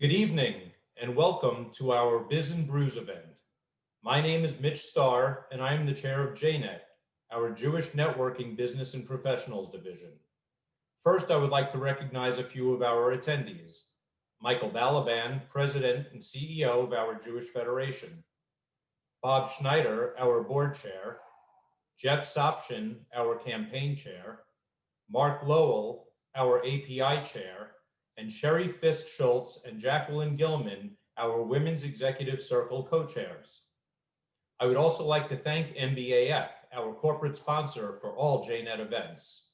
Good evening and welcome to our Biz and Brews event. My name is Mitch Starr and I am the chair of JNet, our Jewish Networking Business and Professionals Division. First, I would like to recognize a few of our attendees. Michael Balaban, President and CEO of our Jewish Federation. Bob Schneider, our board chair. Jeff Sopchin, our campaign chair. Mark Lowell, our API chair, and Sherry Fisk-Schultz and Jacqueline Gilman, our Women's Executive Circle co-chairs. I would also like to thank MBAF, our corporate sponsor for all JNet events.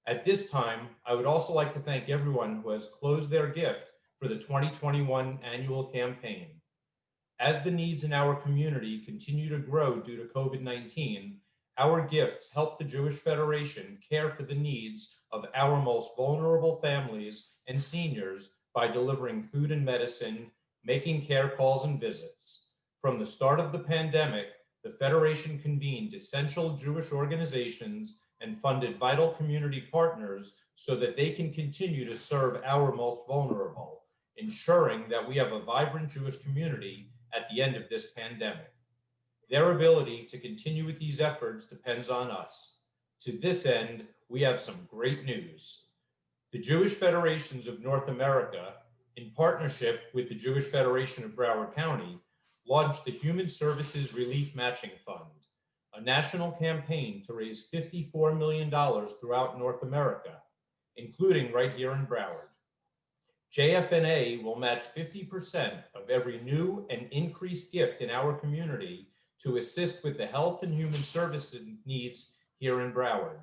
At this time, I would also like to thank everyone who has closed their gift for the 2021 annual campaign. As the needs in our community continue to grow due to COVID-19, our gifts help the Jewish Federation care for the needs of our most vulnerable families and seniors by delivering food and medicine, making care calls and visits. From the start of the pandemic, the Federation convened essential Jewish organizations and funded vital community partners so that they can continue to serve our most vulnerable, ensuring that we have a vibrant Jewish community at the end of this pandemic. Their ability to continue with these efforts depends on us. To this end, we have some great news. The Jewish Federations of North America, in partnership with the Jewish Federation of Broward County, launched the Human Services Relief Matching Fund, a national campaign to raise $54 million throughout North America, including right here in Broward. JFNA will match 50% of every new and increased gift in our community to assist with the health and human services needs here in Broward.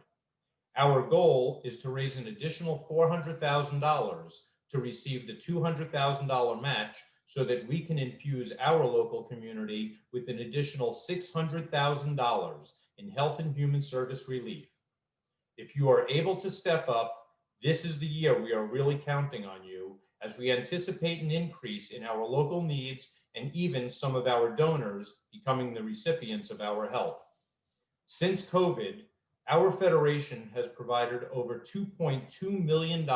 Our goal is to raise an additional $400,000 to receive the $200,000 match so that we can infuse our local community with an additional $600,000 in health and human service relief. If you are able to step up, this is the year we are really counting on you as we anticipate an increase in our local needs and even some of our donors becoming the recipients of our help. Since COVID, our Federation has provided over $2.2 million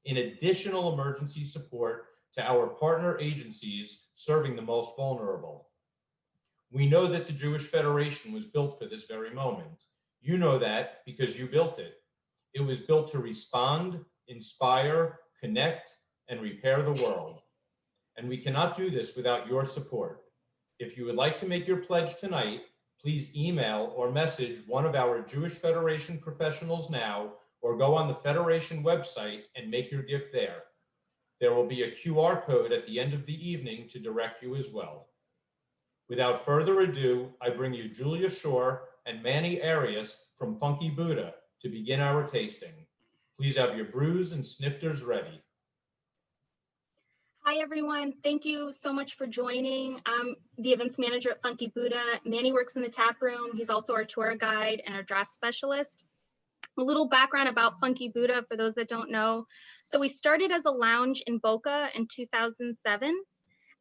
in additional emergency support to our partner agencies serving the most vulnerable. We know that the Jewish Federation was built for this very moment. You know that because you built it. It was built to respond, inspire, connect, and repair the world. And we cannot do this without your support. If you would like to make your pledge tonight, please email or message one of our Jewish Federation professionals now, or go on the Federation website and make your gift there. There will be a QR code at the end of the evening to direct you as well. Without further ado, I bring you Julia Shure and Manny Arias from Funky Buddha to begin our tasting. Please have your brews and snifters ready. Hi, everyone. Thank you so much for joining. I'm the events manager at Funky Buddha. Manny works in the tap room. He's also our tour guide and our draft specialist. A little background about Funky Buddha for those that don't know. So we started as a lounge in Boca in 2007,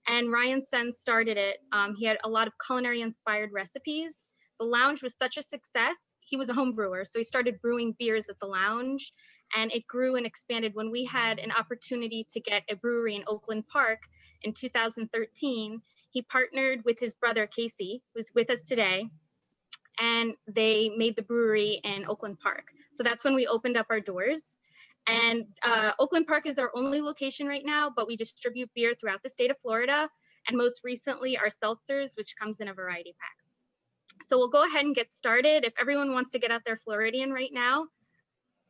and Ryan Sentz started it. He had a lot of culinary inspired recipes. The lounge was such a success. He was a home brewer, so he started brewing beers at the lounge, and it grew and expanded. When we had an opportunity to get a brewery in Oakland Park in 2013, he partnered with his brother Casey, who's with us today, and they made the brewery in Oakland Park. So that's when we opened up our doors. And Oakland Park is our only location right now, but we distribute beer throughout the state of Florida, and most recently our seltzers, which comes in a variety pack. So we'll go ahead and get started. If everyone wants to get out their Floridian right now,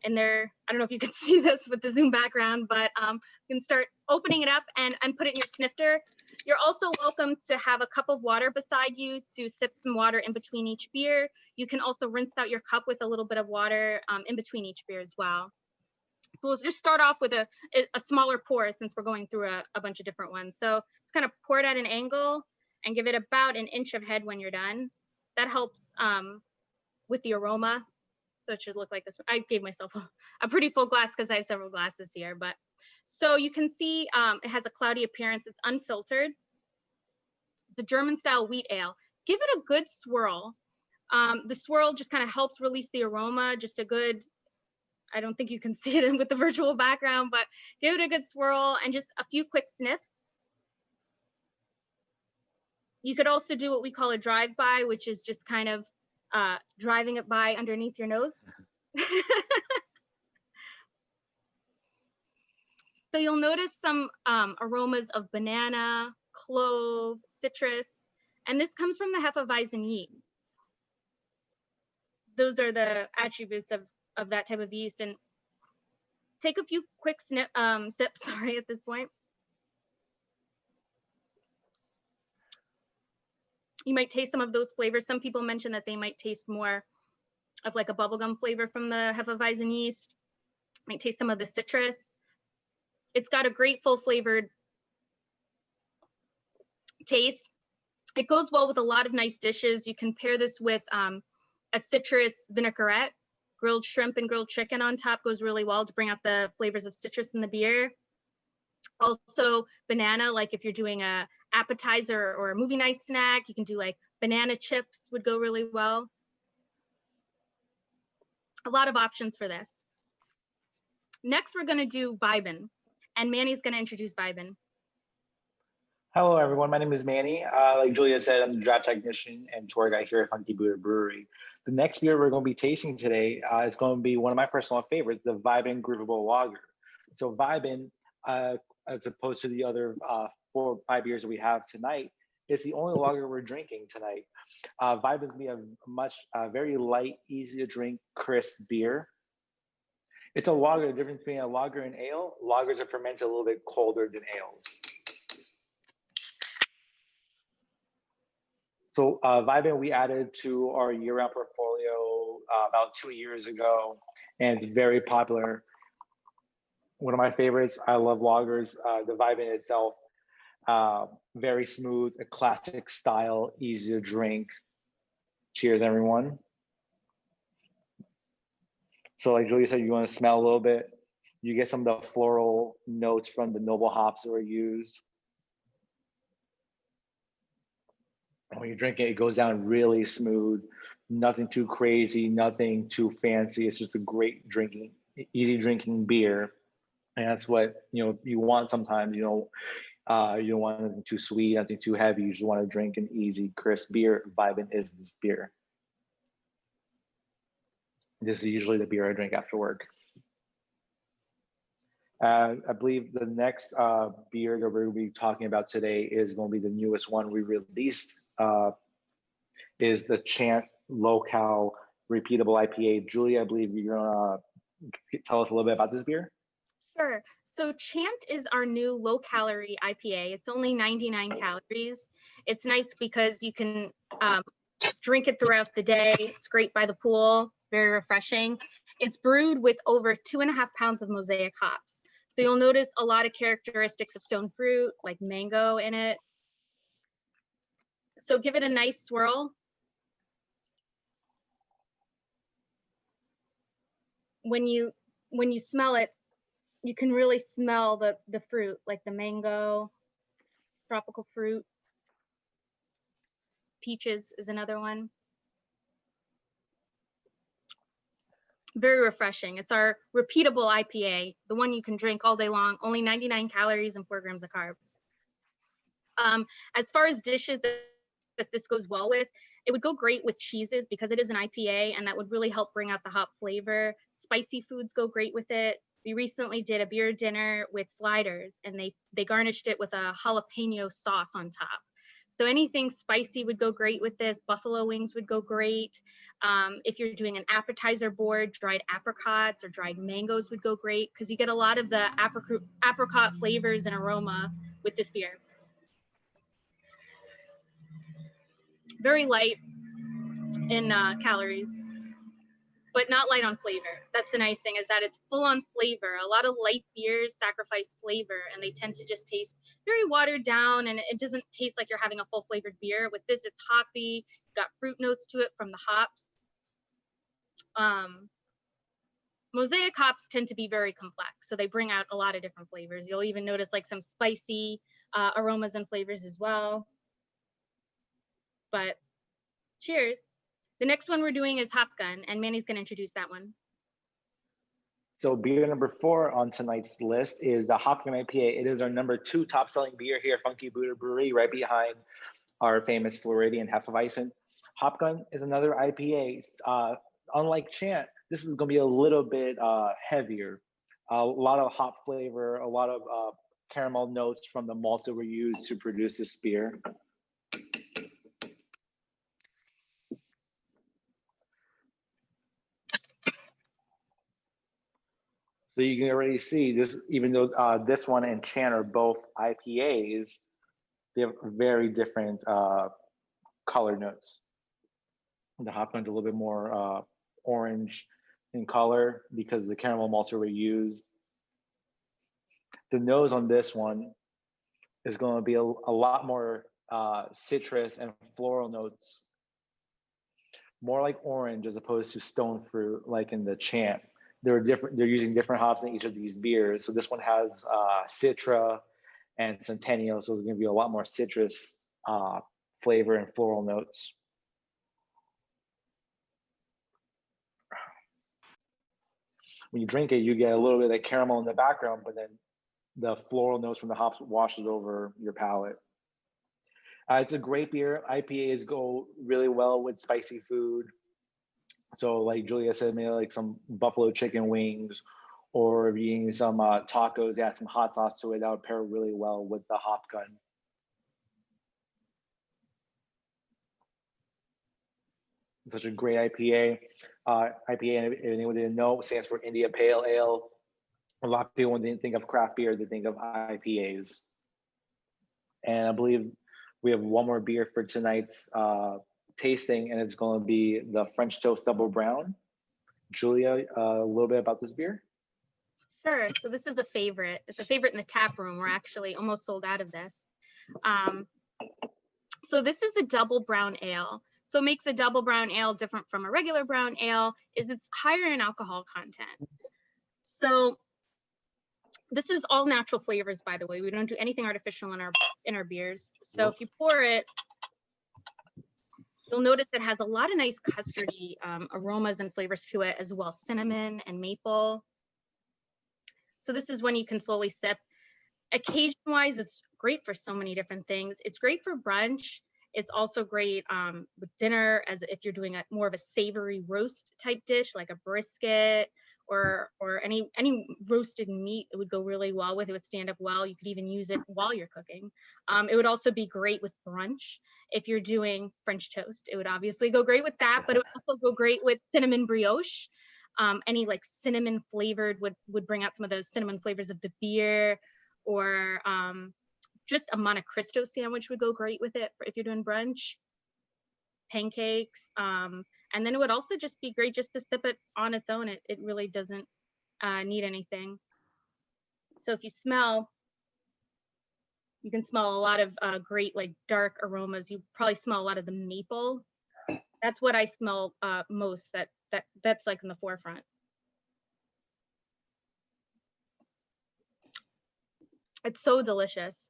and I don't know if you can see this with the Zoom background, but you can start opening it up and put it in your snifter. You're also welcome to have a cup of water beside you to sip some water in between each beer. You can also rinse out your cup with a little bit of water in between each beer as well. So we'll just start off with a smaller pour since we're going through a bunch of different ones. So just kind of pour it at an angle and give it about an inch of head when you're done. That helps with the aroma. So it should look like this. I gave myself a pretty full glass because I have several glasses here. But so you can see it has a cloudy appearance. It's unfiltered. The German style wheat ale. Give it a good swirl. The swirl just kind of helps release the aroma. Just a good I don't think you can see it with the virtual background, but give it a good swirl and just a few quick sniffs. You could also do what we call a drive-by, which is just kind of driving it by underneath your nose. So you'll notice some aromas of banana, clove, citrus, and this comes from the Hefeweizen yeast. Those are the attributes of that type of yeast. And take a few quick sips, sorry, at this point. You might taste some of those flavors. Some people mention that they might taste more of like a bubblegum flavor from the Hefeweizen yeast. Might taste some of the citrus. It's got a great full flavored taste. It goes well with a lot of nice dishes. You can pair this with a citrus vinaigrette. Grilled shrimp and grilled chicken on top goes really well to bring out the flavors of citrus in the beer. Also banana, like if you're doing a appetizer or a movie night snack, you can do like banana chips would go really well. A lot of options for this. Next, we're gonna do Vibin, and Manny's gonna introduce Vibin. Hello, everyone. My name is Manny. Like Julia said, I'm the draft technician and tour guide here at Funky Buddha Brewery. The next beer we're going to be tasting today is going to be one of my personal favorites, the Vibin Groovable Lager. So Vibin, as opposed to the other 4 or 5 beers that we have tonight, is the only lager we're drinking tonight. Vibin is going to be a very light, easy to drink, crisp beer. It's a lager. The difference between a lager and ale, lagers are fermented a little bit colder than ales. So Vibin we added to our year-round portfolio about 2 years ago, and it's very popular. One of my favorites. I love lagers. The Vibin itself, very smooth, a classic style, easy to drink. Cheers, everyone. So like Julia said, you want to smell a little bit. You get some of the floral notes from the noble hops that were used. And when you drink it, it goes down really smooth, nothing too crazy, nothing too fancy. It's just a great drinking, easy drinking beer. And that's what, you want sometimes, you don't want anything too sweet, nothing too heavy. You just want to drink an easy, crisp beer. Vibin is this beer. This is usually the beer I drink after work. I believe the next beer that we're going to be talking about today is going to be the newest one we released. Is the Chant Low-Cal Repeatable IPA. Julia, I believe you're going to tell us a little bit about this beer. Sure. So Chant is our new low-calorie IPA. It's only 99 calories. It's nice because you can drink it throughout the day. It's great by the pool, very refreshing. It's brewed with over 2.5 pounds of mosaic hops. So you'll notice a lot of characteristics of stone fruit, like mango in it. So give it a nice swirl. When you smell it, you can really smell the fruit, like the mango, tropical fruit. Peaches is another one. Very refreshing. It's our repeatable IPA, the one you can drink all day long, only 99 calories and 4 grams of carbs. As far as dishes that this goes well with, it would go great with cheeses because it is an IPA, and that would really help bring out the hop flavor. Spicy foods go great with it. We recently did a beer dinner with sliders, and they garnished it with a jalapeno sauce on top. So anything spicy would go great with this. Buffalo wings would go great. If you're doing an appetizer board, dried apricots or dried mangoes would go great because you get a lot of the apricot flavors and aroma with this beer. Very light in calories, but not light on flavor. That's the nice thing, is that it's full on flavor. A lot of light beers sacrifice flavor, and they tend to just taste very watered down, and it doesn't taste like you're having a full flavored beer. With this, it's hoppy, got fruit notes to it from the hops. Mosaic hops tend to be very complex, so they bring out a lot of different flavors. You'll even notice like some spicy aromas and flavors as well. But cheers. The next one we're doing is Hop Gun, and Manny's going to introduce that one. So beer number 4 on tonight's list is the Hopgun IPA. It is our number 2 top selling beer here at Funky Buddha Brewery, right behind our famous Floridian Hefeweizen. Hopgun is another IPA. Unlike Chant, this is going to be a little bit heavier. A lot of hop flavor, a lot of caramel notes from the malts that were used to produce this beer. So you can already see this, even though this one and Chan are both IPAs, they have very different color notes. The Hopgun's a little bit more orange in color because the caramel malts were used. The nose on this one is going to be a lot more citrus and floral notes, more like orange as opposed to stone fruit, like in the Champ. They're using different hops in each of these beers. So this one has Citra and Centennial, so there's going to be a lot more citrus flavor and floral notes. When you drink it, you get a little bit of that caramel in the background, but then the floral notes from the hops washes over your palate. It's a great beer. IPAs go really well with spicy food. So like Julia said, maybe like some buffalo chicken wings, or if you're eating some tacos, add some hot sauce to it. That would pair really well with the Hopgun. Such a great IPA. IPA, if anyone didn't know, stands for India Pale Ale. A lot of people, when they think of craft beer, they think of IPAs. And I believe we have one more beer for tonight's tasting, and it's going to be the French Toast Double Brown. Julia, a little bit about this beer? Sure. So this is a favorite. It's a favorite in the tap room. We're actually almost sold out of this. So this is a double brown ale. So what makes a double brown ale different from a regular brown ale is it's higher in alcohol content. So this is all natural flavors, by the way. We don't do anything artificial in our beers. So if you pour it, you'll notice it has a lot of nice custardy aromas and flavors to it as well, cinnamon and maple. So this is when you can slowly sip. Occasion-wise, it's great for so many different things. It's great for brunch. It's also great with dinner, as if you're doing more of a savory roast type dish, like a brisket or any roasted meat. It would go really well with it. It would stand up well. You could even use it while you're cooking. It would also be great with brunch. If you're doing French toast, it would obviously go great with that, but it would also go great with cinnamon brioche. Any like cinnamon flavored would bring out some of those cinnamon flavors of the beer, or just a Monte Cristo sandwich would go great with it if you're doing brunch, pancakes. And then it would also just be great just to sip it on its own. It really doesn't need anything. So if you smell, you can smell a lot of great like dark aromas. You probably smell a lot of the maple. That's what I smell most. That's like in the forefront. It's so delicious.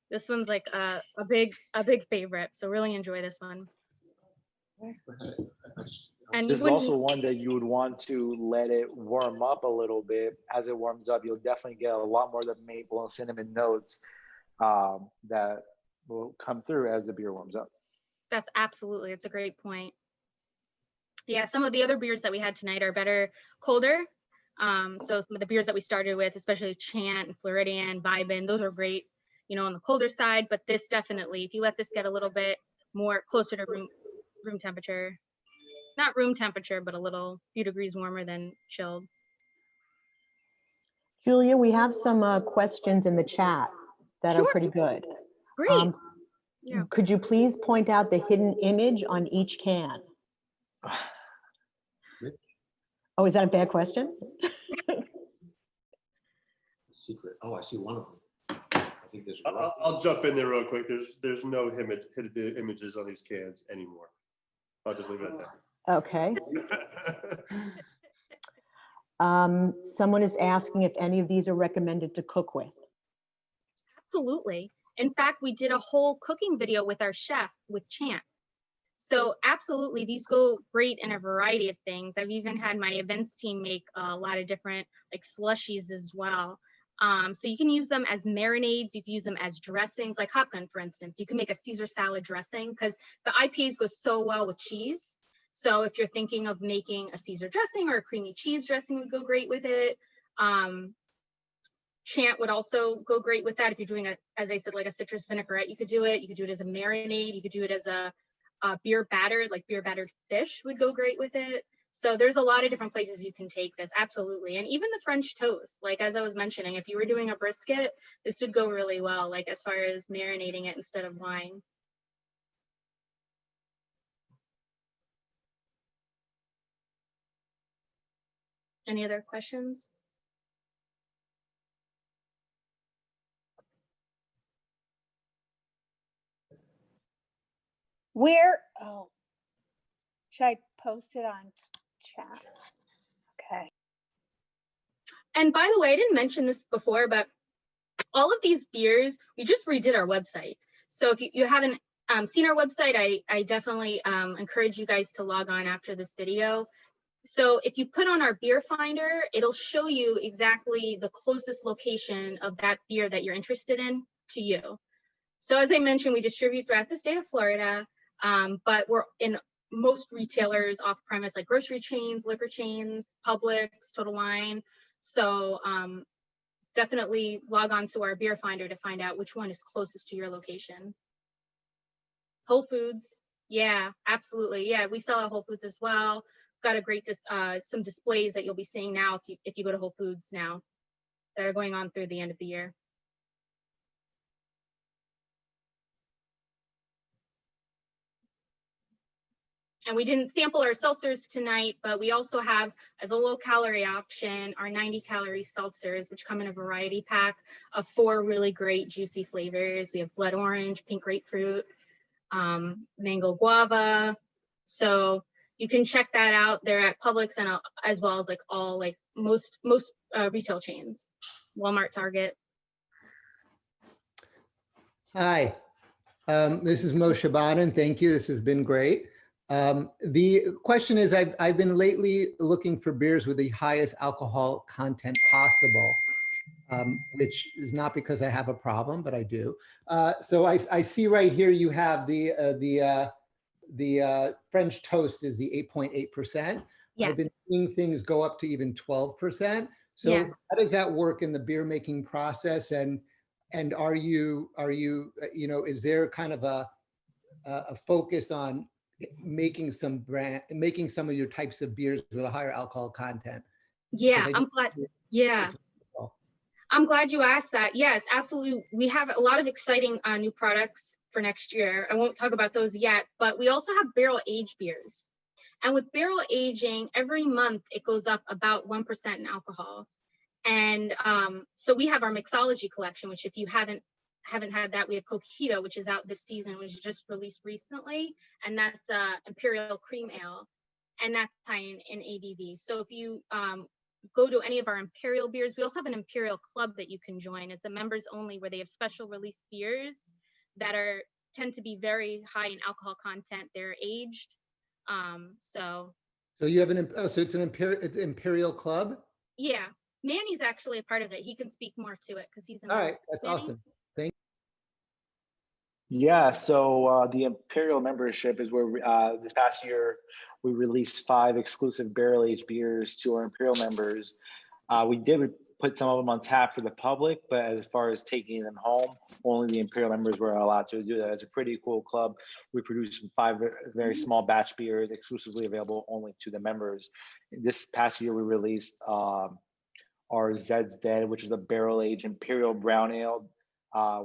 This one's like a big favorite. So really enjoy this one. And this is also one that you would want to let it warm up a little bit. As it warms up, you'll definitely get a lot more of the maple and cinnamon notes that will come through as the beer warms up. That's absolutely, it's a great point. Yeah, some of the other beers that we had tonight are better colder. So some of the beers that we started with, especially Chant and Floridian, Vibin, those are great, on the colder side. But this definitely, if you let this get a little bit more closer to room temperature, not room temperature, but a few degrees warmer than chilled. Julia, we have some questions in the chat that Sure. are pretty good. Great. Yeah. Could you please point out the hidden image on each can? Oh, is that a bad question? Secret. Oh, I see one of them. I think there's one. I'll jump in there real quick. There's no hidden images on these cans anymore. I'll just leave it at that. Okay. Someone is asking if any of these are recommended to cook with. Absolutely. In fact, we did a whole cooking video with our chef, with Chant. So absolutely, these go great in a variety of things. I've even had my events team make a lot of different like slushies as well. So you can use them as marinades, you can use them as dressings, like hot gun, for instance. You can make a Caesar salad dressing because the IPAs go so well with cheese. So if you're thinking of making a Caesar dressing or a creamy cheese dressing would go great with it. Chant would also go great with that. If you're doing as I said, like a citrus vinaigrette, you could do it. You could do it as a marinade. You could do it as a beer battered fish would go great with it. So there's a lot of different places you can take this, absolutely. And even the French toast, like as I was mentioning, if you were doing a brisket, this would go really well, like as far as marinating it instead of wine. Any other questions? Where, oh, should I post it on chat? Okay. And by the way, I didn't mention this before, but all of these beers, we just redid our website. So if you haven't seen our website, I definitely encourage you guys to log on after this video. So if you put on our beer finder, it'll show you exactly the closest location of that beer that you're interested in to you. So as I mentioned, we distribute throughout the state of Florida, but we're in most retailers off premise, like grocery chains, liquor chains, Publix, Total Wine. So definitely log on to our beer finder to find out which one is closest to your location. Whole Foods, yeah, absolutely. Yeah, we sell at Whole Foods as well. Got a great some displays that you'll be seeing now if you go to Whole Foods now that are going on through the end of the year. And we didn't sample our seltzers tonight, but we also have, as a low calorie option, our 90 calorie seltzers, which come in a variety pack of 4 really great juicy flavors. We have blood orange, pink grapefruit, mango guava. So you can check that out. They're at Publix and as well as like all like most retail chains, Walmart, Target. Hi, this is Moshe Baden. Thank you. This has been great. The question is, I've been lately looking for beers with the highest alcohol content possible, which is not because I have a problem, but I do. So I see right here you have the French toast is the 8.8%. Yes. I've been seeing things go up to even 12%. So Yeah. how does that work in the beer making process? And are you is there kind of a focus on making some of your types of beers with a higher alcohol content? Yeah, I'm glad. Yeah. I'm glad you asked that. Yes, absolutely. We have a lot of exciting new products for next year. I won't talk about those yet, but we also have barrel aged beers. And with barrel aging, every month it goes up about 1% in alcohol. And so we have our mixology collection, which if you haven't had that, we have Coquito, which is out this season, which is just released recently. And that's Imperial Cream Ale. And that's high in ABV. So if you go to any of our Imperial beers, we also have an Imperial Club that you can join. It's a members only where they have special release beers that tend to be very high in alcohol content. They're aged. So you have it's Imperial Club? Yeah. Manny's actually a part of it. He can speak more to it because he's in. All right, that's awesome. Thank you. Yeah, so the Imperial membership is where this past year we released 5 exclusive barrel-aged beers to our Imperial members. We did put some of them on tap for the public, but as far as taking them home, only the Imperial members were allowed to do that. It's a pretty cool club. We produced 5 very small batch beers exclusively available only to the members. This past year we released our Zed's Dead, which is a barrel-aged Imperial brown ale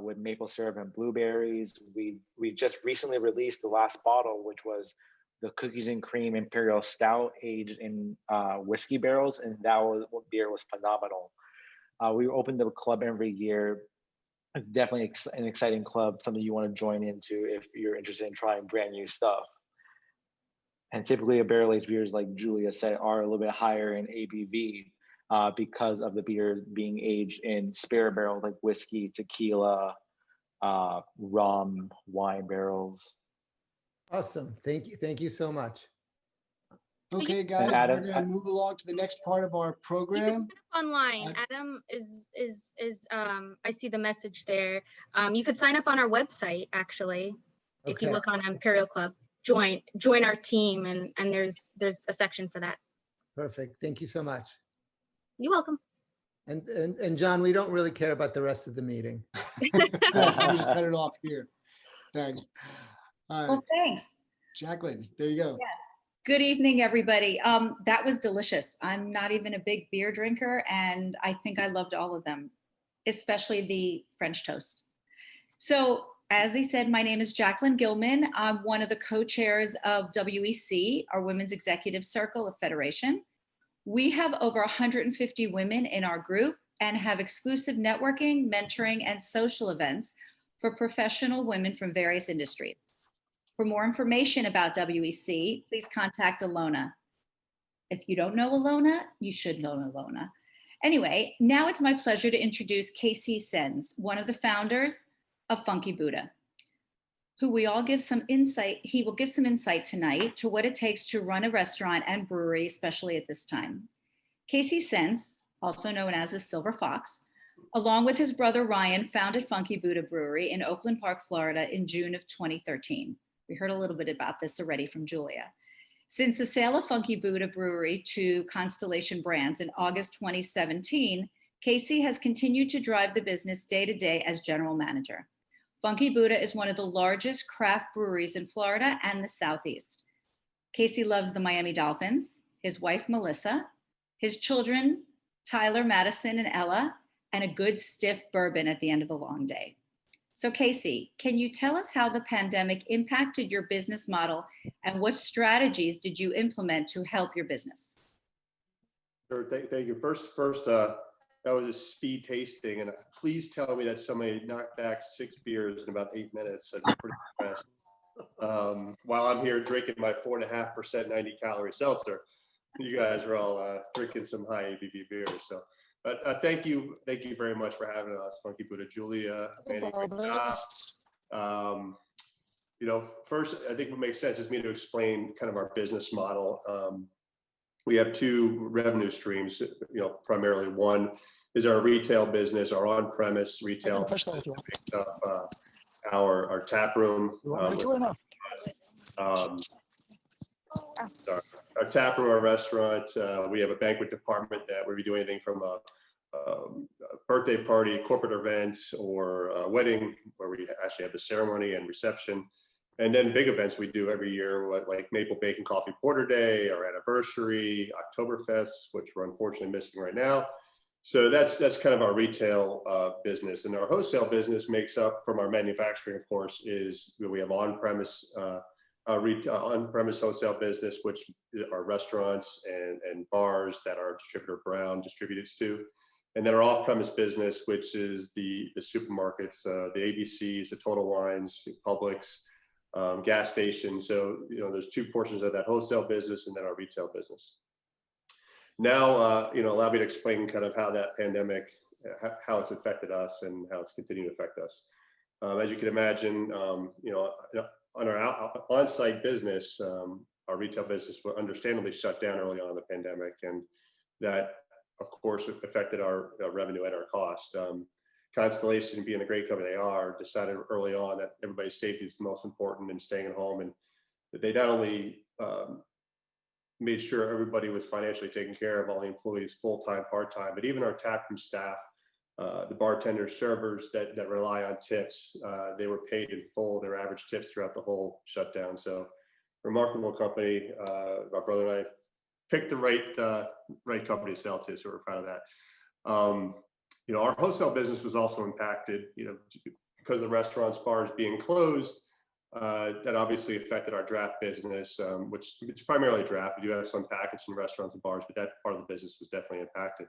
with maple syrup and blueberries. We just recently released the last bottle, which was the Cookies and Cream Imperial Stout aged in whiskey barrels, and that beer was phenomenal. We open the club every year. It's definitely an exciting club, something you want to join into if you're interested in trying brand new stuff. And typically a barrel-aged beers, like Julia said, are a little bit higher in ABV. Because of the beer being aged in spirit barrels like whiskey, tequila, rum, wine barrels. Awesome. Thank you so much. Okay, guys, Adam, we're gonna move along to the next part of our You can program. sign up online. I- Adam is I see the message there. You could sign up on our website actually. If you Okay. look on Imperial Club, join our team, and there's a section for that. Perfect. Thank you so much. You're welcome. And John, we don't really care about the rest of the meeting. You just cut it off here. Thanks. All right, Well, thanks. Jacqueline, there you go. Yes. Good evening, everybody. That was delicious. I'm not even a big beer drinker, and I think I loved all of them, especially the French toast. So, as he said, my name is Jacqueline Gilman. I'm one of the co-chairs of WEC, our Women's Executive Circle of Federation. We have over 150 women in our group and have exclusive networking, mentoring, and social events for professional women from various industries. For more information about WEC, please contact Alona. If you don't know Alona, you should know Alona. Anyway, now it's my pleasure to introduce Casey Sentz, one of the founders of Funky Buddha, who we all give some insight. He will give some insight tonight to what it takes to run a restaurant and brewery, especially at this time. Casey Sentz, also known as the Silver Fox, along with his brother Ryan, founded Funky Buddha Brewery in Oakland Park, Florida in June of 2013. We heard a little bit about this already from Julia. Since the sale of Funky Buddha Brewery to Constellation Brands in August 2017, Casey has continued to drive the business day to day as general manager. Funky Buddha is one of the largest craft breweries in Florida and the Southeast. Casey loves the Miami Dolphins, his wife Melissa, his children Tyler, Madison, and Ella, and a good stiff bourbon at the end of a long day. So Casey, can you tell us how the pandemic impacted your business model and what strategies did you implement to help your business? Sure, thank you. First, that was a speed tasting, and please tell me that somebody knocked back 6 beers in about 8 minutes. That's pretty fast. While I'm here drinking my 4.5% 90-calorie seltzer, you guys are all drinking some high ABV beers. So, but thank you very much for having us, Funky Buddha, Julia, Manny. First, I think what makes sense is me to explain kind of our business model. We have 2 revenue streams, primarily. One is our retail business, our on-premise retail, our tap room. Our tap room, our restaurant. We have a banquet department that where we do anything from a birthday party, corporate events, or a wedding, where we actually have the ceremony and reception. And then big events we do every year, like Maple Bacon Coffee Porter Day, our anniversary, Oktoberfest, which we're unfortunately missing right now. So that's kind of our retail business. And our wholesale business makes up from our manufacturing, of course, is we have on-premise on-premise wholesale business, which are restaurants and bars that our distributor Brown distributes to. And then our off-premise business, which is the supermarkets, the ABCs, the Total Wines, Publix, gas stations. So, there's 2 portions of that wholesale business and then our retail business. Now, allow me to explain kind of how that pandemic, how it's affected us and how it's continuing to affect us. As you can imagine, on our on-site business, our retail business was understandably shut down early on in the pandemic, and that, of course, affected our revenue and our cost. Constellation, being the great company they are, decided early on that everybody's safety is the most important and staying at home, and they not only made sure everybody was financially taken care of, all the employees, full-time, part-time, but even our taproom staff, the bartenders, servers that rely on tips, they were paid in full, their average tips throughout the whole shutdown. So remarkable company. My brother and I picked the right company to sell to, so we're proud of that. Our wholesale business was also impacted, because the restaurants, bars being closed. That obviously affected our draft business, which it's primarily draft. We do have some package in restaurants and bars, but that part of the business was definitely impacted.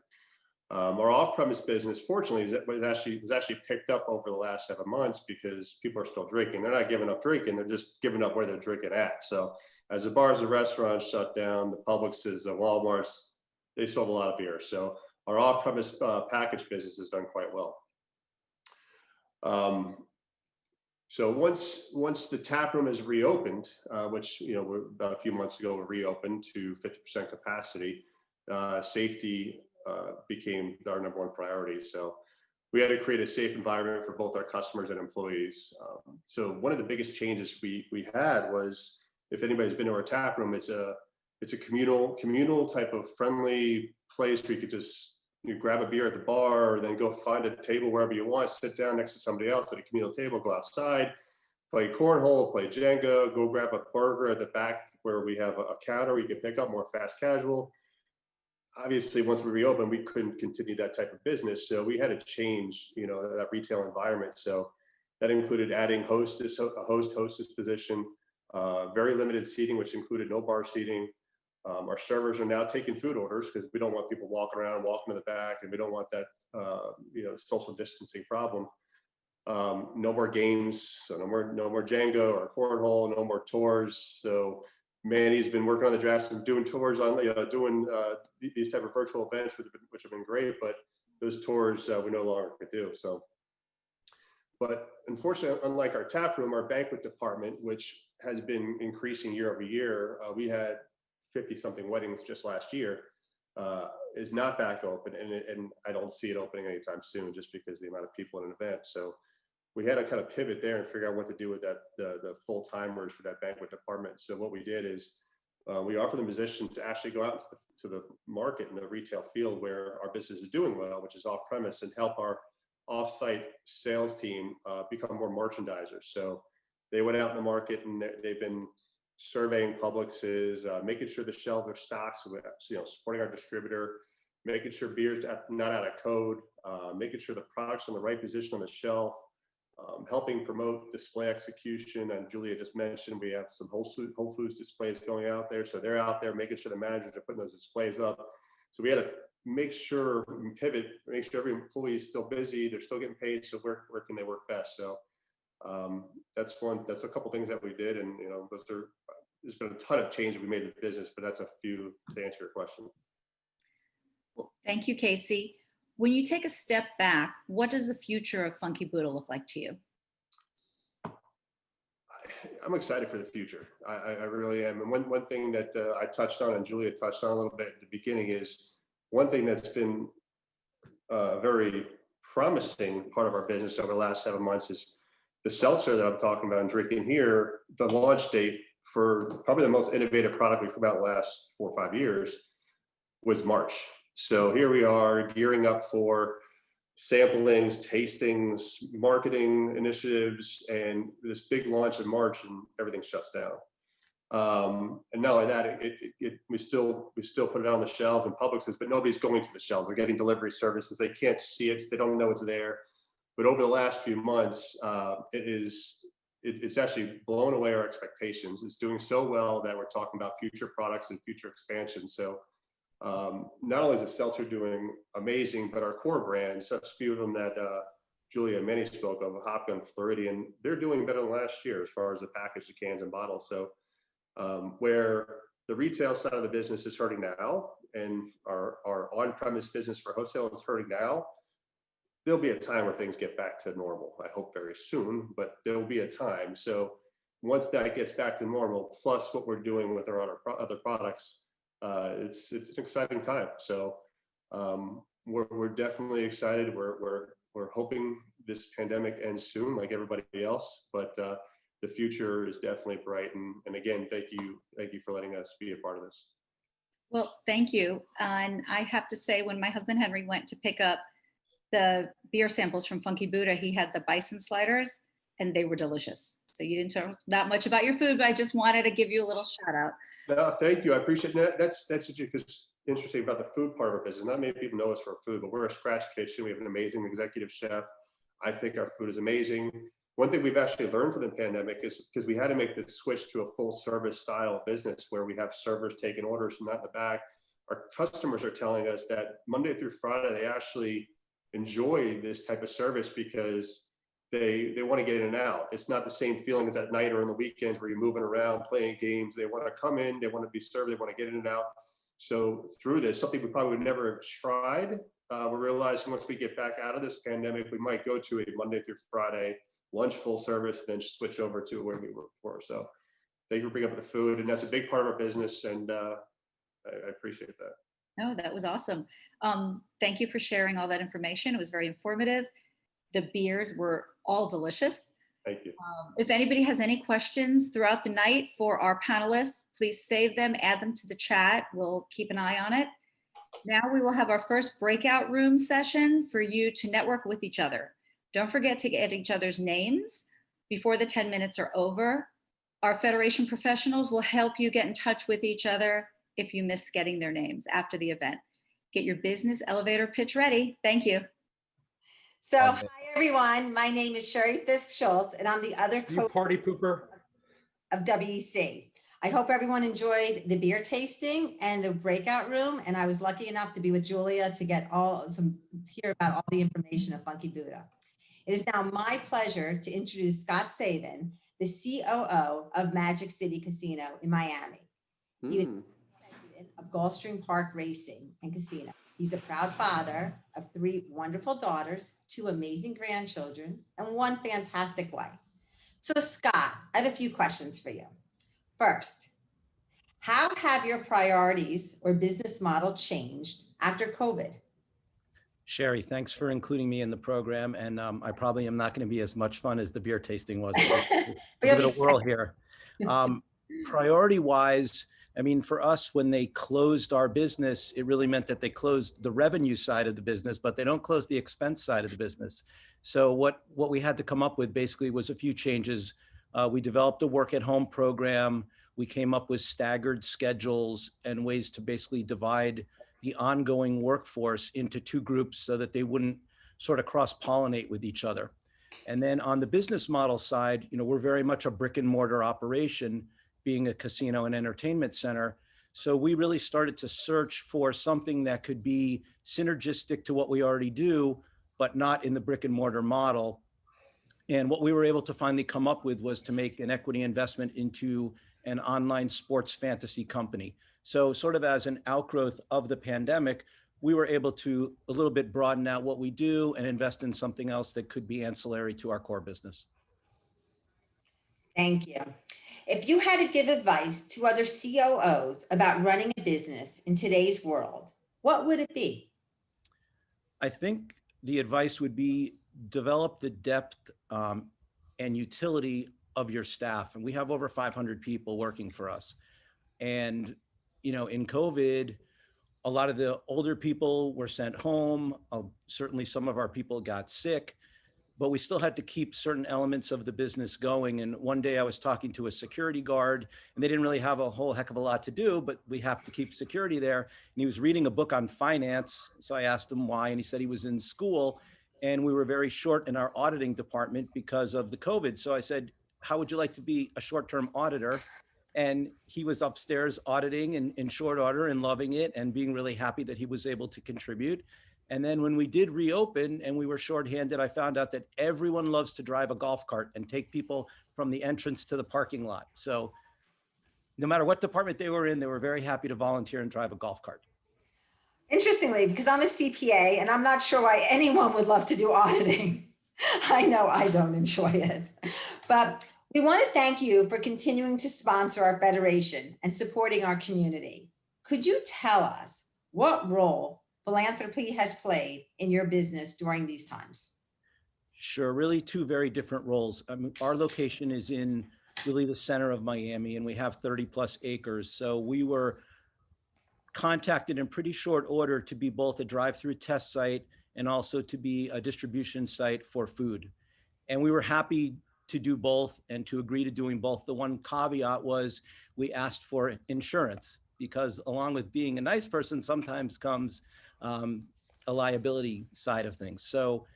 Our off-premise business, fortunately, was actually picked up over the last 7 months because people are still drinking. They're not giving up drinking; they're just giving up where they're drinking at. So, as the bars and restaurants shut down, the Publixes, the Walmarts, they sold a lot of beer. So, our off-premise package business has done quite well. So once the tap room is reopened, which we're about a few months ago, we reopened to 50% capacity. Safety became our number one priority. So we had to create a safe environment for both our customers and employees. So one of the biggest changes we had was, if anybody's been to our tap room, it's a communal type of friendly place where you could just grab a beer at the bar, or then go find a table wherever you want, sit down next to somebody else at a communal table, go outside, play cornhole, play Jenga, go grab a burger at the back where we have a counter where you can pick up, more fast casual. Obviously, once we reopened, we couldn't continue that type of business. So we had to change, that retail environment. So that included adding a hostess position, very limited seating, which included no bar seating. Our servers are now taking food orders because we don't want people walking to the back, and we don't want that, social distancing problem. No more games, so no more Jenga or cornhole, no more tours. So Manny's been working on the drafts and doing tours on, doing these type of virtual events, which have been great, but those tours we no longer could do. So, but unfortunately, unlike our tap room, our banquet department, which has been increasing year over year, we had 50-something weddings just last year, is not back open, and I don't see it opening anytime soon, just because of the amount of people in an event. So we had to kind of pivot there and figure out what to do with that, the full timers for that banquet department. So what we did is we offered them position to actually go out to the market in the retail field where our business is doing well, which is off premise, and help our off-site sales team become more merchandisers. So they went out in the market, and they've been surveying Publixes, making sure the shelves are stocked, so supporting our distributor, making sure beer's not out of code, making sure the product's in the right position on the shelf, helping promote display execution. And Julia just mentioned we have some Whole Foods displays going out there, so they're out there making sure the managers are putting those displays up. So we had to make sure we pivot, make sure every employee is still busy, they're still getting paid. So where can they work best? So that's a couple things that we did, and there's been a ton of change we made in the business, but that's a few to answer your question. Well, thank you, Casey. When you take a step back, what does the future of Funky Buddha look like to you? I'm excited for the future. I really am. And one thing that I touched on, and Julia touched on a little bit at the beginning, is one thing that's been a very promising part of our business over the last 7 months is the seltzer that I'm talking about and drinking here. The launch date for probably the most innovative product we've come out in the last 4 or 5 years was March. So here we are gearing up for samplings, tastings, marketing initiatives, and this big launch in March, and everything shuts down. And not only that, we still put it on the shelves and Publixes, but nobody's going to the shelves. They're getting delivery services. They can't see it. They don't know it's there. But over the last few months, it's actually blown away our expectations. It's doing so well that we're talking about future products and future expansion. So not only is the seltzer doing amazing, but our core brands, such few of them that Julia and Manny spoke of, Hopgun, Floridian, they're doing better than last year as far as the package, the cans and bottles. So where the retail side of the business is hurting now, and our on-premise business for wholesale is hurting now, there'll be a time where things get back to normal. I hope very soon, but there'll be a time. So once that gets back to normal, plus what we're doing with our other products, it's an exciting time. So we're definitely excited. We're hoping this pandemic ends soon, like everybody else. But the future is definitely bright. And again, thank you for letting us be a part of this. Well, thank you. And I have to say, when my husband Henry went to pick up the beer samples from Funky Buddha, he had the bison sliders, and they were delicious. So you didn't talk that much about your food, but I just wanted to give you a little shout out. No, thank you. I appreciate that. That's interesting about the food part of our business. Not many people know us for food, but we're a scratch kitchen. We have an amazing executive chef. I think our food is amazing. One thing we've actually learned from the pandemic is, because we had to make the switch to a full service style business where we have servers taking orders from out in the back. Our customers are telling us that Monday through Friday, they actually enjoy this type of service because they want to get in and out. It's not the same feeling as at night or on the weekends where you're moving around, playing games. They want to come in, they want to be served, they want to get in and out. So through this, something we probably would never have tried, we're realizing once we get back out of this pandemic, we might go to a Monday through Friday lunch full service, then switch over to where we were before. So thank you for bringing up the food, and that's a big part of our business, and I appreciate that. No, that was awesome. Thank you for sharing all that information. It was very informative. The beers were all delicious. Thank you. If anybody has any questions throughout the night for our panelists, please save them, add them to the chat. We'll keep an eye on it. Now we will have our first breakout room session for you to network with each other. Don't forget to get each other's names before the 10 minutes are over. Our Federation professionals will help you get in touch with each other if you miss getting their names after the event. Get your business elevator pitch ready. Thank you. So, hi everyone. My name is Sherry Fisk-Schultz, and I'm the other You party pooper. of WEC. I hope everyone enjoyed the beer tasting and the breakout room. And I was lucky enough to be with Julia to get hear about all the information of Funky Buddha. It is now my pleasure to introduce Scott Savin, the COO of Magic City Casino in Miami. He was president of Gulfstream Park Racing and Casino. He's a proud father of 3 wonderful daughters, 2 amazing grandchildren, and 1 fantastic wife. So Scott, I have a few questions for you. First, how have your priorities or business model changed after COVID? Sherry, thanks for including me in the program. And I probably am not going to be as much fun as the beer tasting was. Give it a whirl here. Priority wise, I mean, for us, when they closed our business, it really meant that they closed the revenue side of the business, but they don't close the expense side of the business. So what we had to come up with basically was a few changes. We developed a work at home program. We came up with staggered schedules and ways to basically divide the ongoing workforce into 2 groups so that they wouldn't sort of cross-pollinate with each other. And then on the business model side, you know, we're very much a brick and mortar operation, being a casino and entertainment center. So we really started to search for something that could be synergistic to what we already do, but not in the brick and mortar model. And what we were able to finally come up with was to make an equity investment into an online sports fantasy company. So sort of as an outgrowth of the pandemic, we were able to a little bit broaden out what we do and invest in something else that could be ancillary to our core business. Thank you. If you had to give advice to other COOs about running a business in today's world, what would it be? I think the advice would be develop the depth and utility of your staff. And we have over 500 people working for us. And, you know, in COVID, a lot of the older people were sent home. Certainly some of our people got sick, but we still had to keep certain elements of the business going. And one day I was talking to a security guard, and they didn't really have a whole heck of a lot to do, but we have to keep security there. And he was reading a book on finance. So I asked him why, and he said he was in school and we were very short in our auditing department because of the COVID. So I said, how would you like to be a short-term auditor? And he was upstairs auditing in short order and loving it and being really happy that he was able to contribute. And then when we did reopen and we were shorthanded, I found out that everyone loves to drive a golf cart and take people from the entrance to the parking lot. So no matter what department they were in, they were very happy to volunteer and drive a golf cart. Interestingly, because I'm a CPA and I'm not sure why anyone would love to do auditing. I know I don't enjoy it, but we want to thank you for continuing to sponsor our federation and supporting our community. Could you tell us what role philanthropy has played in your business during these times? Sure, really 2 very different roles. I mean, our location is in really the center of Miami and we have 30+ acres. So we were contacted in pretty short order to be both a drive-through test site and also to be a distribution site for food. And we were happy to do both and to agree to doing both. The one caveat was we asked for insurance because along with being a nice person sometimes comes a liability side of things. So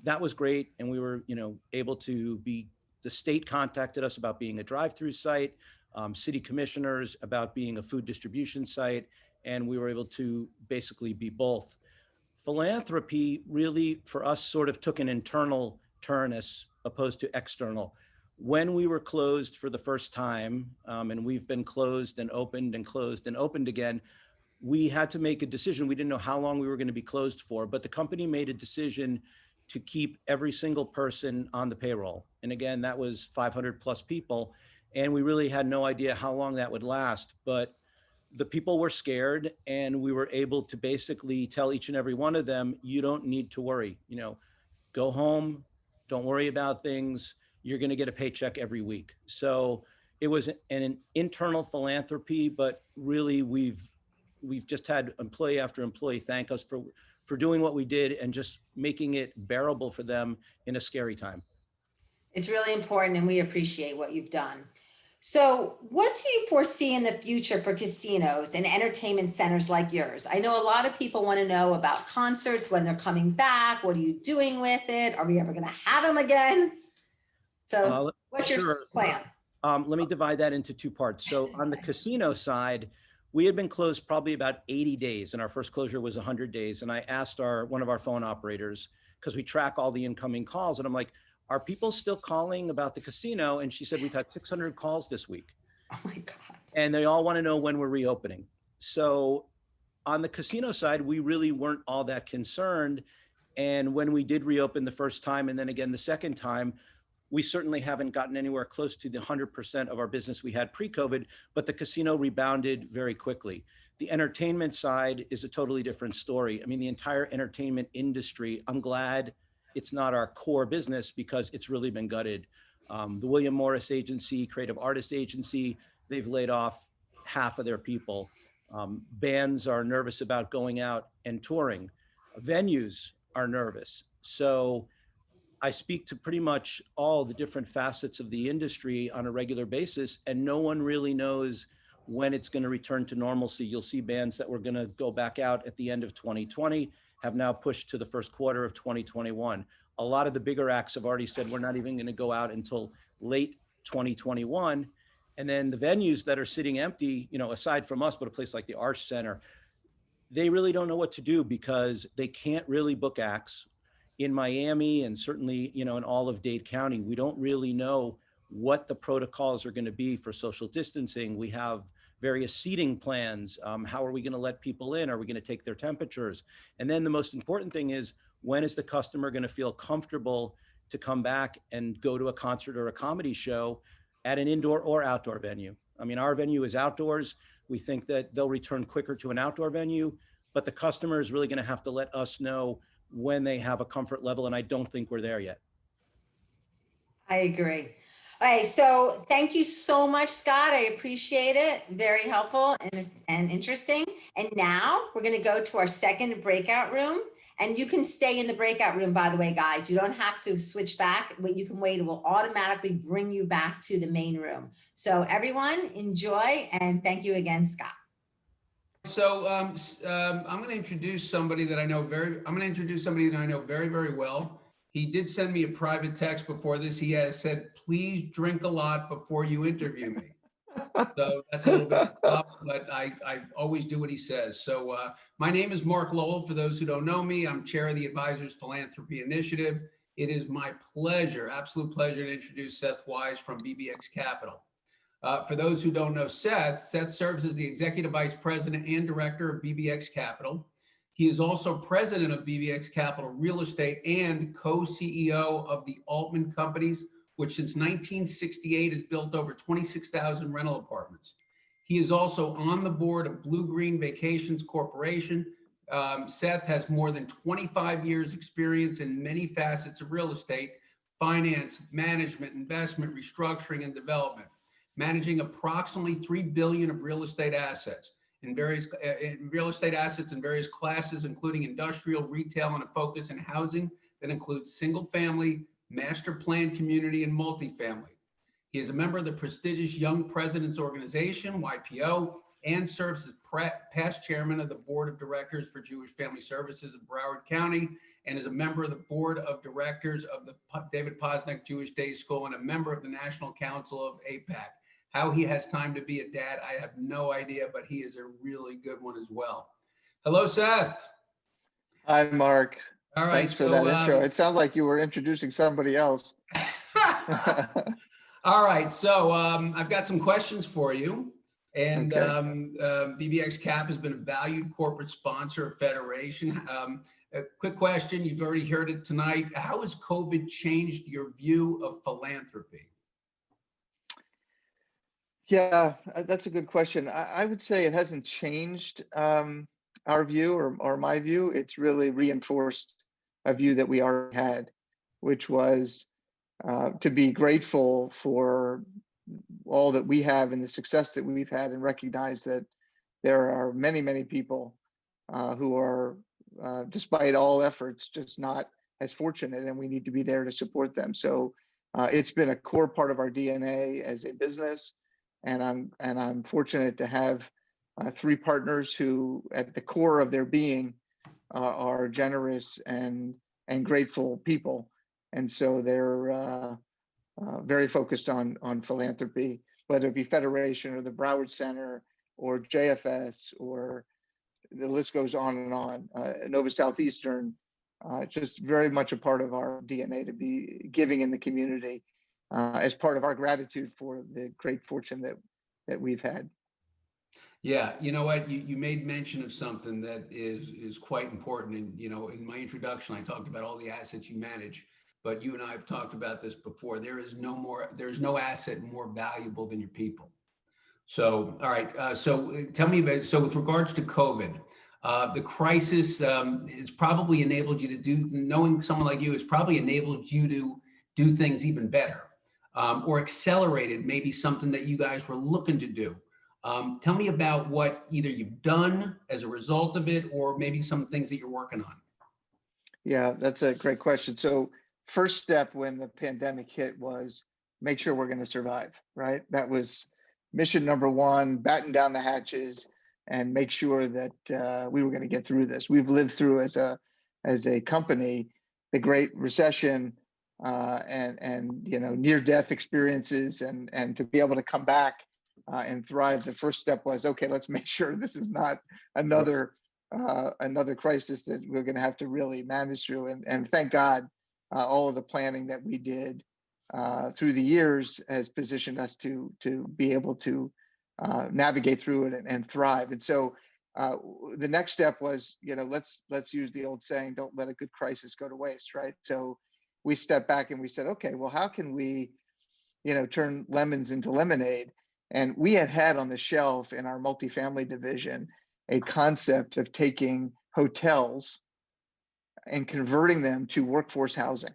that was great. And we were, able to be, the state contacted us about being a drive-through site, city commissioners about being a food distribution site, and we were able to basically be both. Philanthropy really for us sort of took an internal turn as opposed to external. When we were closed for the first time, and we've been closed and opened and closed and opened again, we had to make a decision. We didn't know how long we were going to be closed for, but the company made a decision to keep every single person on the payroll. And again, that was 500 plus people. And we really had no idea how long that would last. But the people were scared, and we were able to basically tell each and every one of them, you don't need to worry. Go home, don't worry about things. You're going to get a paycheck every week. So it was an internal philanthropy, but really we've just had employee after employee thank us for doing what we did and just making it bearable for them in a scary time. It's really important, and we appreciate what you've done. So what do you foresee in the future for casinos and entertainment centers like yours? I know a lot of people want to know about concerts, when they're coming back. What are you doing with it? Are we ever going to have them again? So what's your plan? Let me divide that into two parts. So on the casino side, we had been closed probably about 80 days, and our first closure was 100 days. And I asked one of our phone operators, because we track all the incoming calls, and I'm like, are people still calling about the casino? And she said, we've had 600 calls this week. Oh my God. And they all want to know when we're reopening. So on the casino side, we really weren't all that concerned. And when we did reopen the first time, and then again the second time, we certainly haven't gotten anywhere close to the 100% of our business we had pre-COVID, but the casino rebounded very quickly. The entertainment side is a totally different story. I mean, the entire entertainment industry, I'm glad it's not our core business because it's really been gutted. The William Morris Agency, Creative Artist Agency, they've laid off half of their people. Bands are nervous about going out and touring. Venues are nervous. So I speak to pretty much all the different facets of the industry on a regular basis, and no one really knows when it's going to return to normalcy. You'll see bands that were going to go back out at the end of 2020 have now pushed to the first quarter of 2021. A lot of the bigger acts have already said we're not even going to go out until late 2021. And then the venues that are sitting empty, aside from us, but a place like the Arch Center, they really don't know what to do because they can't really book acts. In Miami and certainly, in all of Dade County, we don't really know what the protocols are going to be for social distancing. We have various seating plans. How are we going to let people in? Are we going to take their temperatures? And then the most important thing is, when is the customer going to feel comfortable to come back and go to a concert or a comedy show at an indoor or outdoor venue? I mean, our venue is outdoors. We think that they'll return quicker to an outdoor venue, but the customer is really going to have to let us know when they have a comfort level, and I don't think we're there yet. I agree. Okay, so thank you so much, Scott. I appreciate it. Very helpful and interesting. And now we're going to go to our second breakout room. And you can stay in the breakout room, by the way, guys. You don't have to switch back. You can wait. It will automatically bring you back to the main room. So everyone, enjoy, and thank you again, Scott. So I'm going to introduce somebody that I know very very well. He did send me a private text before this. He has said, please drink a lot before you interview me. So that's a little bit tough, but I always do what he says. So my name is Mark Lowell. For those who don't know me, I'm chair of the Advisors Philanthropy Initiative. It is my pleasure, absolute pleasure, to introduce Seth Wise from BBX Capital. For those who don't know Seth serves as the Executive Vice President and Director of BBX Capital. He is also President of BBX Capital Real Estate and co-CEO of the Altman Companies, which since 1968 has built over 26,000 rental apartments. He is also on the board of Blue Green Vacations Corporation. Seth has more than 25 years experience in many facets of real estate, finance, management, investment, restructuring, and development, managing approximately $3 billion of real estate assets in various classes, including industrial, retail, and a focus in housing that includes single family, master plan community, and multifamily. He is a member of the prestigious Young Presidents Organization, YPO, and serves as past chairman of the board of directors for Jewish Family Services in Broward County, and is a member of the board of directors of the David Posnack Jewish Day School and a member of the National Council of APAC. How he has time to be a dad, I have no idea, but he is a really good one as well. Hello, Seth. Hi, Mark. All right. Thanks for that intro. It sounded like you were introducing somebody else. All right. So I've got some questions for you. And Okay. BBX CAP has been a valued corporate sponsor of Federation. A quick question, you've already heard it tonight. How has COVID changed your view of philanthropy? Yeah, that's a good question. I would say it hasn't changed our view or my view. It's really reinforced a view that we already had, which was to be grateful for all that we have and the success that we've had, and recognize that there are many, many people who are, despite all efforts, just not as fortunate, and we need to be there to support them. So it's been a core part of our DNA as a business, and I'm fortunate to have three partners who, at the core of their being, are generous and grateful people, and so they're very focused on philanthropy, whether it be Federation or the Broward Center or JFS, or the list goes on and on. Nova Southeastern, just very much a part of our DNA to be giving in the community as part of our gratitude for the great fortune that we've had. Yeah, you know what? You made mention of something that is quite important. And you know, in my introduction, I talked about all the assets you manage, but you and I have talked about this before. There's no asset more valuable than your people. So, all right. So tell me about, so with regards to COVID, the crisis has probably enabled you to do, knowing someone like you has probably enabled you to do things even better, or accelerated maybe something that you guys were looking to do. Tell me about what either you've done as a result of it, or maybe some things that you're working on. Yeah, that's a great question. So first step when the pandemic hit was make sure we're going to survive, right? That was mission number one, batten down the hatches and make sure that we were going to get through this. We've lived through as a company the Great Recession and you know, near-death experiences, and to be able to come back and thrive. The first step was, okay, let's make sure this is not another crisis that we're going to have to really manage through. And thank God, all of the planning that we did through the years has positioned us to be able to navigate through it and thrive. And so the next step was, you know, let's use the old saying, don't let a good crisis go to waste, right? So we stepped back and we said, okay, well, how can we, you know, turn lemons into lemonade? And we had on the shelf in our multifamily division a concept of taking hotels and converting them to workforce housing.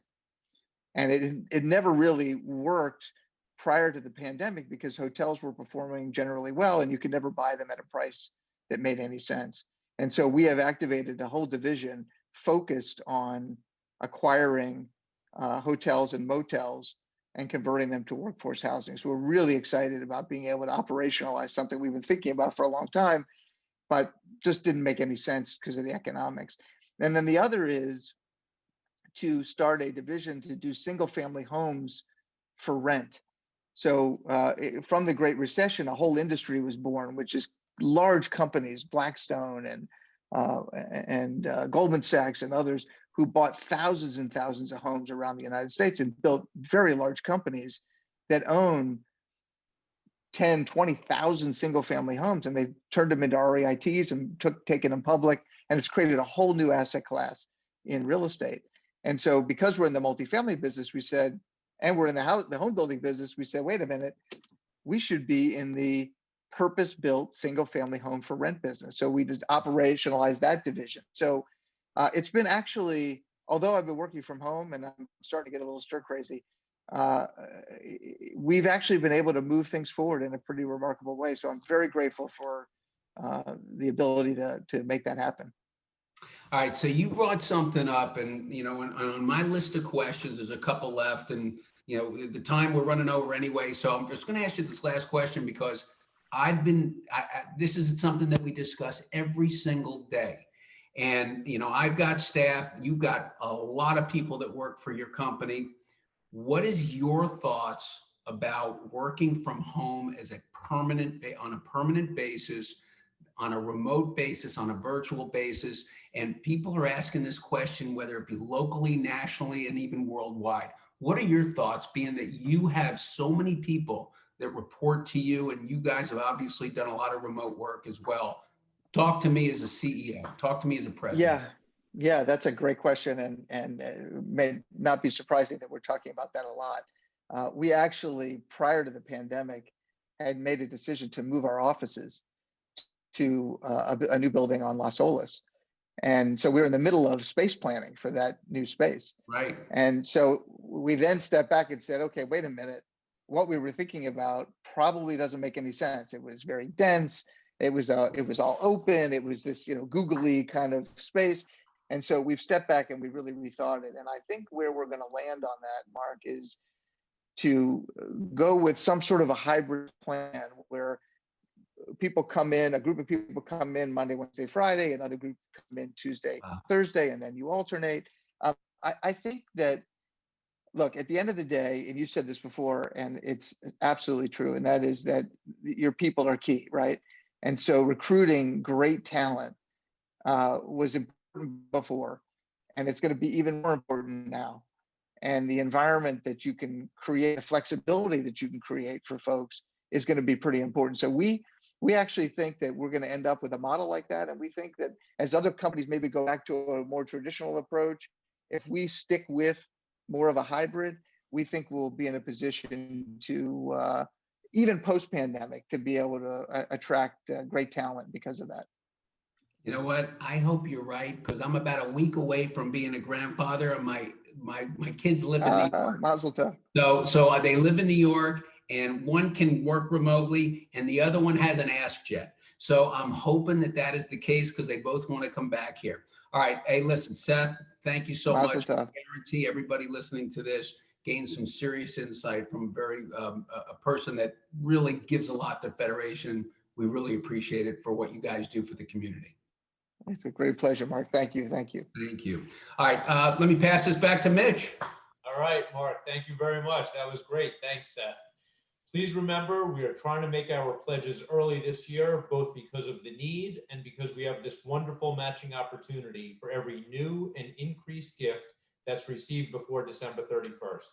And it never really worked prior to the pandemic because hotels were performing generally well and you could never buy them at a price that made any sense. And so we have activated a whole division focused on acquiring hotels and motels and converting them to workforce housing. So we're really excited about being able to operationalize something we've been thinking about for a long time, but just didn't make any sense because of the economics. And then the other is to start a division to do single family homes for rent. So from the Great Recession, a whole industry was born, which is large companies, Blackstone and Goldman Sachs and others, who bought thousands and thousands of homes around the United States and built very large companies that own 10, 20,000 single family homes. And they've turned them into REITs and taken them public. And it's created a whole new asset class in real estate. And so because we're in the multifamily business, we said, and we're in the home building business, we said, wait a minute, we should be in the purpose-built single family home for rent business. So we just operationalized that division. So it's been actually, although I've been working from home and I'm starting to get a little stir crazy, we've actually been able to move things forward in a pretty remarkable way. So I'm very grateful for the ability to make that happen. All right, so you brought something up, and you know, on my list of questions, there's a couple left, and you know, the time we're running over anyway. So I'm just going to ask you this last question because this is something that we discuss every single day. And, you know, I've got staff, you've got a lot of people that work for your company. What is your thoughts about working from home as on a permanent basis, on a remote basis, on a virtual basis? And people are asking this question, whether it be locally, nationally, and even worldwide. What are your thoughts, being that you have so many people that report to you, and you guys have obviously done a lot of remote work as well. Talk to me as a CEO. Talk to me as a president. Yeah, that's a great question, and may not be surprising that we're talking about that a lot. We actually, prior to the pandemic, had made a decision to move our offices to a new building on Las Olas. And so we were in the middle of space planning for that new space. Right. And so we then stepped back and said, okay, wait a minute. What we were thinking about probably doesn't make any sense. It was very dense. It was all open. It was this, googly kind of space. And so we've stepped back and we really rethought it. And I think where we're going to land on that, Mark, is to go with some sort of a hybrid plan where people come in, a group of people come in Monday, Wednesday, Friday, another group come in Tuesday, Thursday, and then you alternate. I think that, look, at the end of the day, and you said this before, and it's absolutely true, and that is that your people are key, right? And so recruiting great talent was important before, and it's going to be even more important now. And the environment that you can create, the flexibility that you can create for folks is going to be pretty important. So we actually think that we're going to end up with a model like that. And we think that as other companies maybe go back to a more traditional approach, if we stick with more of a hybrid, we think we'll be in a position to, even post-pandemic, to be able to attract great talent because of that. You know what? I hope you're right, because I'm about a week away from being a grandfather, and my kids live in New York. Mazel tov. So they live in New York, and one can work remotely, and the other one has an Ask Jet. So I'm hoping that is the case, because they both want to come back here. All right. Hey, listen, Seth, thank you so much. I guarantee everybody listening to this gained some serious insight from a person that really gives a lot to Federation. We really appreciate it for what you guys do for the community. It's a great pleasure, Mark. Thank you. Thank you. Thank you. All right. Let me pass this back to Mitch. All right, Mark, thank you very much. That was great. Thanks, Seth. Please remember, we are trying to make our pledges early this year, both because of the need and because we have this wonderful matching opportunity for every new and increased gift that's received before December 31st.